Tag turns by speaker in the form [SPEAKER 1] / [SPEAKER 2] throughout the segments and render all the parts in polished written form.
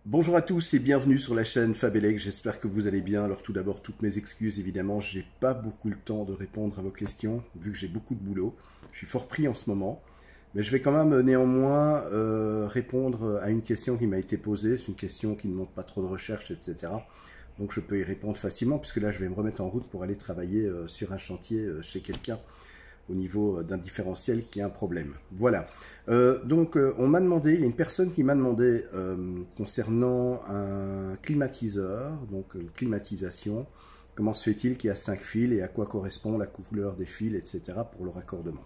[SPEAKER 1] Bonjour à tous et bienvenue sur la chaîne Fabelec, j'espère que vous allez bien. Alors tout d'abord, toutes mes excuses évidemment, j'ai pas beaucoup le temps de répondre à vos questions, vu que j'ai beaucoup de boulot. Je suis fort pris en ce moment, mais je vais quand même néanmoins répondre à une question qui m'a été posée. C'est une question qui ne demande pas trop de recherche, etc. Donc je peux y répondre facilement, puisque là je vais me remettre en route pour aller travailler sur un chantier chez quelqu'un au niveau d'un différentiel qui a un problème. Voilà. On m'a demandé, il y a une personne qui m'a demandé concernant un climatiseur, donc une climatisation, comment se fait-il qu'il y a 5 fils et à quoi correspond la couleur des fils, etc. pour le raccordement.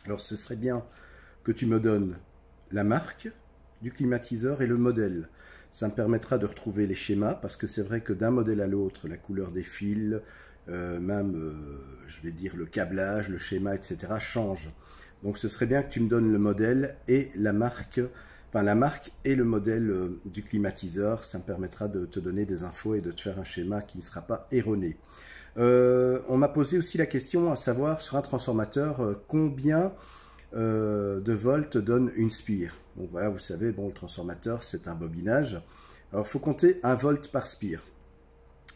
[SPEAKER 1] Alors ce serait bien que tu me donnes la marque du climatiseur et le modèle. Ça me permettra de retrouver les schémas, parce que c'est vrai que d'un modèle à l'autre, la couleur des fils, je vais dire le câblage, le schéma, etc. change. Donc ce serait bien que tu me donnes le modèle et la marque, enfin la marque et le modèle du climatiseur. Ça me permettra de te donner des infos et de te faire un schéma qui ne sera pas erroné. On m'a posé aussi la question à savoir sur un transformateur combien de volts donne une spire. Donc voilà, vous savez, bon, le transformateur c'est un bobinage. Alors il faut compter 1 volt par spire.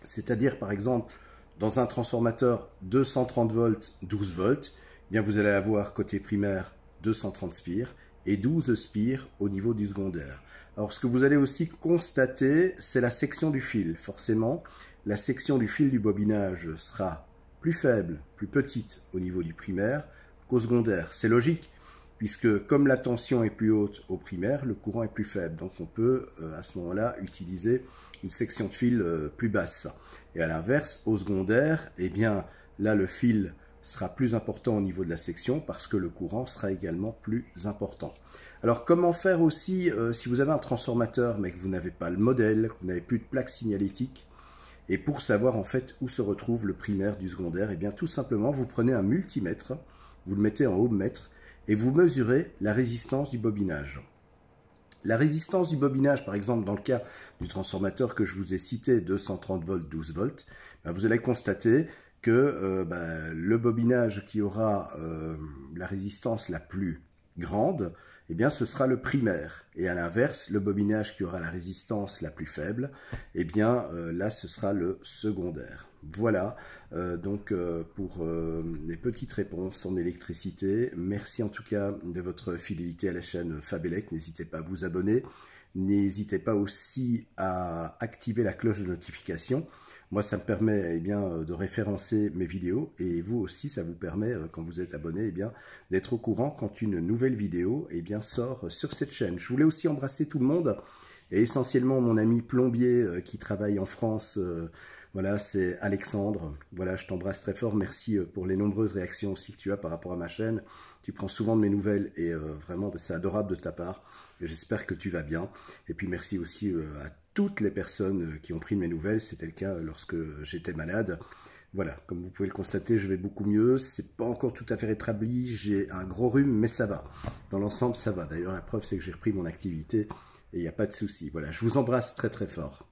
[SPEAKER 1] C'est-à-dire par exemple dans un transformateur 230 volts, 12 volts, eh bien vous allez avoir côté primaire 230 spires et 12 spires au niveau du secondaire. Alors ce que vous allez aussi constater, c'est la section du fil. Forcément, la section du fil du bobinage sera plus faible, plus petite au niveau du primaire qu'au secondaire. C'est logique, puisque comme la tension est plus haute au primaire, le courant est plus faible. Donc on peut à ce moment-là utiliser une section de fil plus basse. Et à l'inverse, au secondaire, eh bien là le fil sera plus important au niveau de la section parce que le courant sera également plus important. Alors comment faire aussi si vous avez un transformateur mais que vous n'avez pas le modèle, que vous n'avez plus de plaque signalétique, et pour savoir en fait où se retrouve le primaire du secondaire, eh bien tout simplement vous prenez un multimètre, vous le mettez en ohmmètre et vous mesurez la résistance du bobinage. La résistance du bobinage, par exemple, dans le cas du transformateur que je vous ai cité, 230 volts, 12 volts, ben vous allez constater que le bobinage qui aura la résistance la plus grande, eh bien, ce sera le primaire. Et à l'inverse, le bobinage qui aura la résistance la plus faible, eh bien, là, ce sera le secondaire. Voilà, pour les petites réponses en électricité. Merci en tout cas de votre fidélité à la chaîne Fabelec. N'hésitez pas à vous abonner. N'hésitez pas aussi à activer la cloche de notification. Moi, ça me permet de référencer mes vidéos et vous aussi, ça vous permet, quand vous êtes abonné, d'être au courant quand une nouvelle vidéo sort sur cette chaîne. Je voulais aussi embrasser tout le monde et essentiellement mon ami plombier qui travaille en France. Voilà, c'est Alexandre. Voilà, je t'embrasse très fort. Merci pour les nombreuses réactions aussi que tu as par rapport à ma chaîne. Tu prends souvent de mes nouvelles et vraiment, c'est adorable de ta part. J'espère que tu vas bien. Et puis merci aussi à toutes les personnes qui ont pris de mes nouvelles. C'était le cas lorsque j'étais malade. Voilà, comme vous pouvez le constater, je vais beaucoup mieux. C'est pas encore tout à fait rétabli. J'ai un gros rhume, mais ça va. Dans l'ensemble, ça va. D'ailleurs, la preuve, c'est que j'ai repris mon activité et il n'y a pas de souci. Voilà, je vous embrasse très très fort.